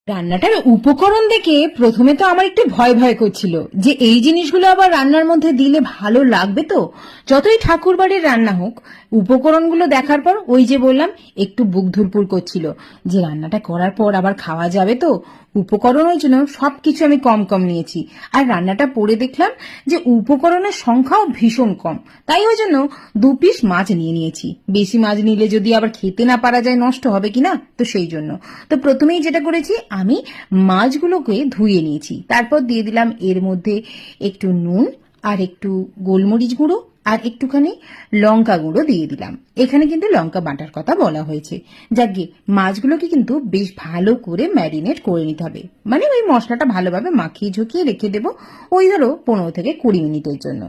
রান্নাটার উপকরণ দেখে প্রথমে তো আমার একটু ভয় ভয় করছিল যে এই জিনিসগুলো আবার রান্নার মধ্যে দিলে ভালো লাগবে তো। যতই ঠাকুর বাড়ির রান্না হোক, উপকরণগুলো দেখার পর ওই যে বললাম একটু বুক ধুরপুর করছিল যে রান্নাটা করার পর আবার খাওয়া যাবে তো। উপকরণের জন্য সবকিছু আমি কম কম নিয়েছি, আর রান্নাটা পড়ে দেখলাম যে উপকরণের সংখ্যাও ভীষণ কম। তাই ওই জন্য 2 পিস মাছ নিয়ে নিয়েছি। বেশি মাছ নিলে যদি আবার খেতে না পারা যায় নষ্ট হবে কিনা, তো সেই জন্য তো প্রথমেই যেটা করেছি, আমি মাছগুলোকে ধুয়ে নিয়েছি। তারপর দিয়ে দিলাম এর মধ্যে একটু নুন আর একটু গোলমরিচ গুঁড়ো আর একটুখানি লঙ্কা গুঁড়ো দিয়ে দিলাম। এখানে কিন্তু লঙ্কা বাটার কথা বলা হয়েছে। যাকে মাছগুলোকে কিন্তু বেশ ভালো করে ম্যারিনেট করে নিতে হবে, মানে ওই মশলাটা ভালোভাবে মাখিয়ে ঝুঁকিয়ে রেখে দেবো ওই ধরো 15 থেকে 20 মিনিটের জন্য।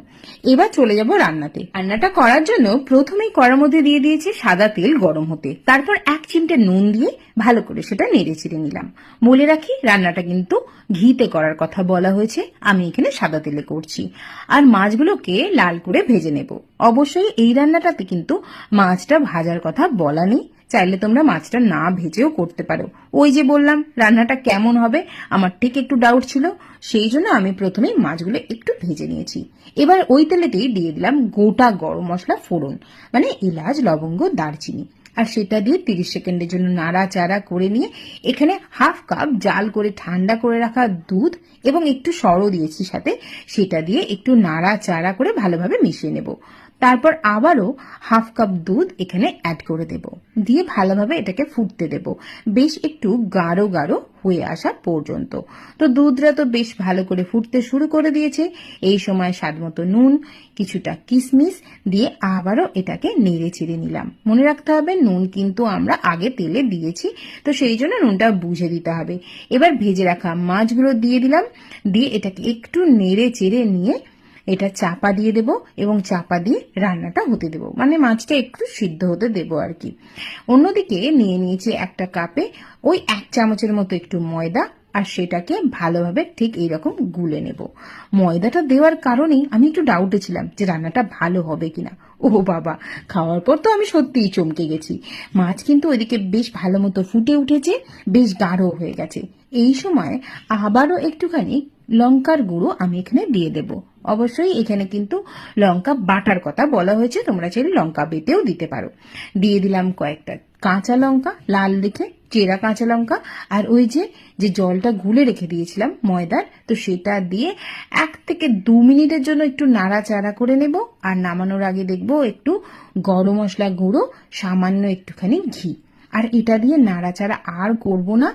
এবার চলে যাব রান্নাতে। রান্নাটা করার জন্য প্রথমেই কড়ার মধ্যে দিয়ে দিয়েছি সাদা তেল গরম হতে, তারপর 1 চিমটে নুন দিয়ে ভালো করে সেটা নেড়ে চেড়ে নিলাম। বলে রাখি, রান্নাটা কিন্তু ঘিতে করার কথা বলা হয়েছে, আমি এখানে সাদা তেলে করছি। আর মাছগুলোকে লাল করে ভেজে নেব। অবশ্যই এই রান্নাটাতে কিন্তু মাছটা ভাজার কথা বলা নেই, চাইলে তোমরা মাছটা না ভেজেও করতে পারো। ওই যে বললাম রান্নাটা কেমন হবে আমার ঠিক একটু ডাউট ছিল, সেই জন্য আমি প্রথমেই মাছগুলো একটু ভেজে নিয়েছি। এবার ওই তেলেতেই দিয়ে দিলাম গোটা গরম মশলা ফোড়ন, মানে এলাচ লবঙ্গ দারচিনি, আর সেটা দিয়ে 30 সেকেন্ডের জন্য নাড়াচাড়া করে নিয়ে এখানে 1/2 কাপ জাল করে ঠান্ডা করে রাখা দুধ এবং একটু সরও দিয়েছি সাথে, সেটা দিয়ে একটু নাড়াচাড়া করে ভালোভাবে মিশিয়ে নেব। তারপর আবারও 1/2 কাপ দুধ এখানে অ্যাড করে দেব, দিয়ে ভালোভাবে এটাকে ফুটতে দেব বেশ একটু গাঢ় গাঢ় হয়ে আসা পর্যন্ত। তো দুধটা তো বেশ ভালো করে ফুটতে শুরু করে দিয়েছে। এই সময় স্বাদমতো নুন, কিছুটা কিশমিশ দিয়ে আবারও এটাকে নেড়ে চেড়ে নিলাম। মনে রাখতে হবে নুন কিন্তু আমরা আগে তেলে দিয়েছি, তো সেই জন্য নুনটা বুঝে দিতে হবে। এবার ভেজে রাখা মাছগুলো দিয়ে দিলাম, দিয়ে এটাকে একটু নেড়ে চেড়ে নিয়ে এটা চাপা দিয়ে দেব এবং চাপা দিয়ে রান্নাটা হতে দেব, মানে মাছটা একটু সিদ্ধ হতে দেব আর কি। অন্যদিকে নিয়ে নিয়েছি একটা কাপে ওই 1 চামচের মতো একটু ময়দা, আর সেটাকে ভালোভাবে ঠিক এইরকম গুলে নেব। ময়দাটা দেওয়ার কারণেই আমি একটু ডাউটে ছিলাম যে রান্নাটা ভালো হবে কিনা। ও বাবা, খাওয়ার পর তো আমি সত্যিই চমকে গেছি। মাছ কিন্তু ওইদিকে বেশ ভালো মতো ফুটে উঠেছে, বেশ গাঢ় হয়ে গেছে। এই সময় আবারও একটুখানি লঙ্কার গুঁড়ো আমি এখানে দিয়ে দেব। অবশ্যই এখানে কিন্তু লঙ্কা বাটার কথা বলা হয়েছে, তোমরা চাইলে লঙ্কা বেটেও দিতে পারো। দিয়ে দিলাম কয়েকটা কাঁচা লঙ্কা, লাল দেখে চেরা কাঁচা লঙ্কা, আর ওই যে যে জলটা গুলে রেখে দিয়েছিলাম ময়দার, তো সেটা দিয়ে 1 থেকে 2 মিনিটের জন্য একটু নাড়াচাড়া করে নেব। আর নামানোর আগে দেখবো একটু গরম মশলা গুঁড়ো, সামান্য একটুখানি ঘি, আর এটা দিয়ে নাড়াচাড়া আর করব না।